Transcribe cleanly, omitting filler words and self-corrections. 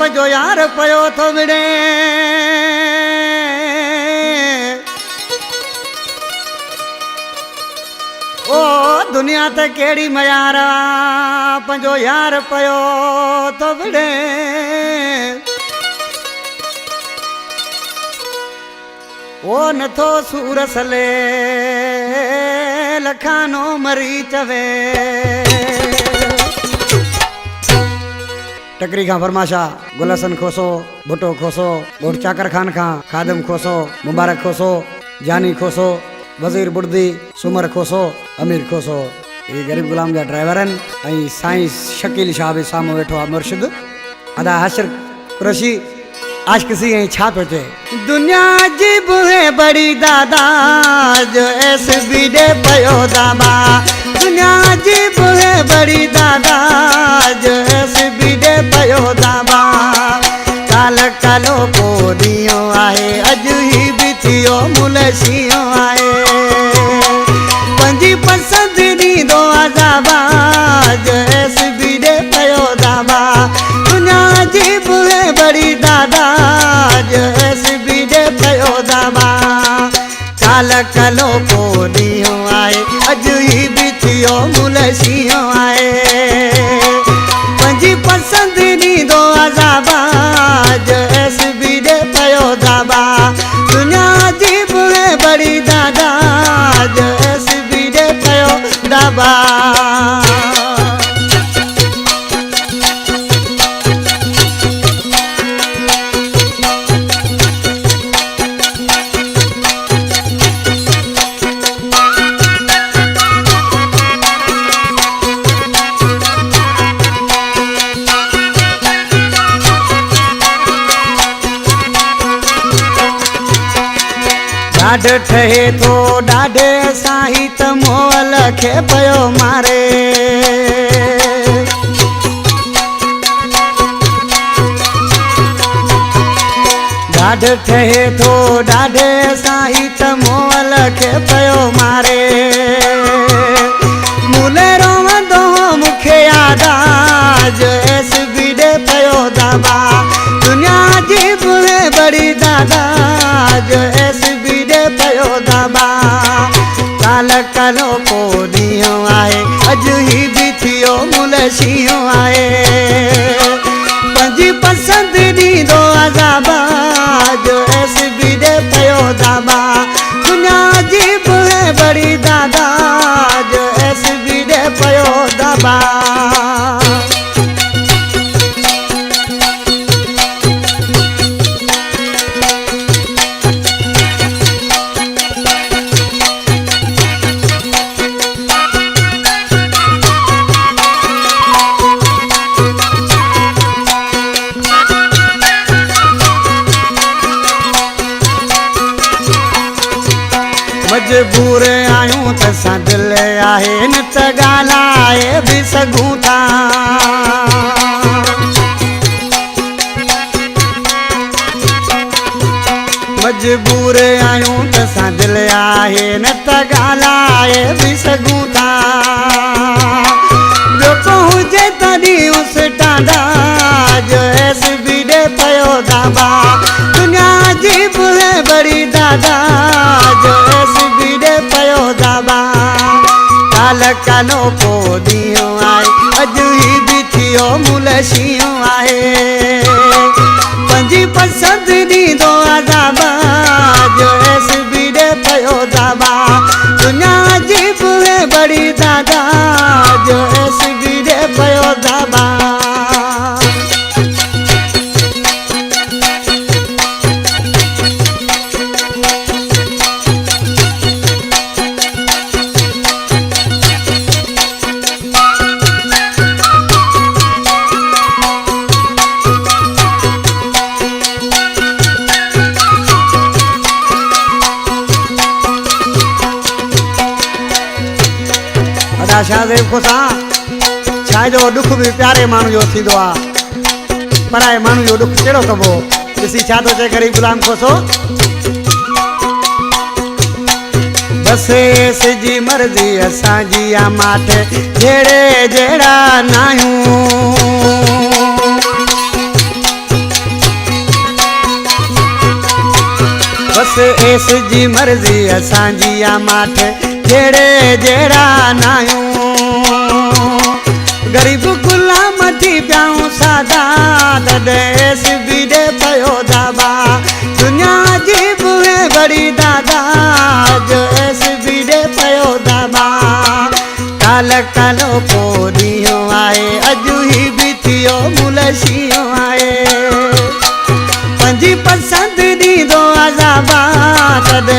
पंजो यार पयो थो विड़े ओ दुनिया ते केड़ी मयारा पंजो यार पयो थो विड़े ओ नथो सूर सले लखानो मरी चवे टकरी खां फरमाशा गुलसन खोसो भुट्टो खोसो गोड़ चाकर खान खां खादम खोसो मुबारक खोसो जानी खोसो वजीर बुर्दी सुमर खोसो अमीर खोसो ये गरीब गुलाम जा ड्राइवर हैं साईं शकील शाह भी सामो वेठो आ मुर्शिद अदा हशर कुरैशी आज किसी छा पे चे दुनिया जी बुहे बड़ी दादा जो ऐस बीडे पयो दाबा दुनिया जी बुहे बड़ी दादा जो ऐस बीडे पयो दाबा काल कालो को दियो आए अज ही भी थियो मुलशियो आए पंजी पसंद दी दो आजाबा जो ऐस बीडे पयो दाबा दुनिया जी बुहे बड़ी दादा जो ऐस बीडे पयो दाबा काल कालो को दियो आए अज ही भी थियो मुलशियो आए पंजी पसंद दी दो आजाबा जो ऐस बीडे पयो दाबा दुनिया जी बुहे बड़ी दादा जो ऐस बीडे पयो दाबा ॾाढ ठहे थो ॾाढे साईं त मोल खे पयो मारे ॾाढ ठहे थो ॾाढे साईं त मोल खे पयो मारे मूले रोवंदो मूंखे यादि जो ऐस बीडे पयो दाबा दुनिया जी बुहे बड़ी दादा जो ऐस पयो दाबा काल कालो को दियो आए अज ही भी थियो मुलशियो आए पंजी पसंद दी दो आजाबा जो ऐस बीडे पयो दाबा दुनिया जी बुहे बड़ी दादा जो ऐस बीडे पयो दाबा मजबूर आयूं त सां दिल आहे न त ॻाल्हाए बि सघूं था मजबूर आयूं त सां दिल आहे न त ॻाल्हाए बि सघूं था ॿियो को हुजे तॾहिं उस टांडा जो ऐस बीडे पयो दाबा दुनिया जी बुहे बड़ी दादा जो ऐस बीडे पयो दाबा काल कालो को दियो आए अज ही भी थियो मुलशियो आए पंजी पसंद दी दो आजाबा जो ऐस बीडे पयो दाबा दुनिया जी बुहे बड़ी दादा जो ऐस बीडे पयो दाबा शाहज़ेब खोसा छा जो दुख भी प्यारे मानू जो थींदो आ पराए मानू जो दुख केड़ो कबो ॾिसी छा तो चे गरीब गुलाम खोसो बसे सिजी मर्जी असांजी आ माठे जेड़े जेड़ा नायूं एस जी मर्ज़ी असांजी आ माठ जेड़े जेड़ा नायूं गरीब गुलाम थी प्याऊं सादा तॾहिं बि ॾे पयो दाबा दुनिया जी बुए बड़ी दादा जो एस बि ॾे पयो दाबा काल कालो पोरियो आए अॼु ही बि थियो मुलशियो आए पंजी पसंद ॾींदो अज़ाबा तॾहिं